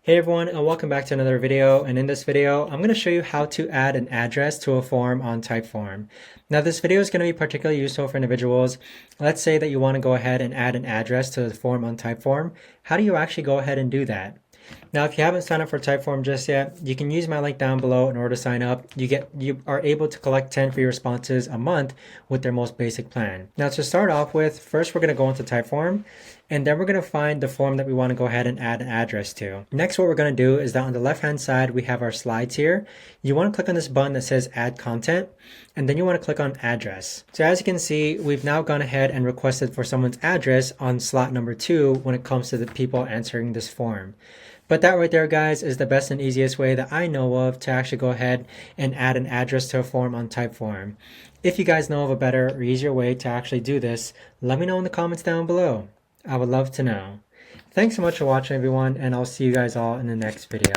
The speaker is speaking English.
Hey everyone, and welcome back to another video. And in this video, I'm going to show you how to add an address to a form on Typeform. Now this video is going to be particularly useful for individuals. Let's say that you want to go ahead and add an address to the form on Typeform. How do you actually go ahead and do that? Now, if you haven't signed up for Typeform just yet, you can use my link down below in order to sign up. You are able to collect 10 free responses a month with their most basic plan. Now, to start off with, first we're going to go into Typeform, and then we're going to find the form that we want to go ahead and add an address to. Next, what we're going to do is that on the left-hand side, we have our slides here. You want to click on this button that says Add Content, and then you want to click on Address. So as you can see, we've now gone ahead and requested for someone's address on slot number 2 when it comes to the people answering this form. But that right there, guys, is the best and easiest way that I know of to actually go ahead and add an address to a form on Typeform. If you guys know of a better or easier way to actually do this, let me know in the comments down below. I would love to know. Thanks so much for watching, everyone, and I'll see you guys all in the next video.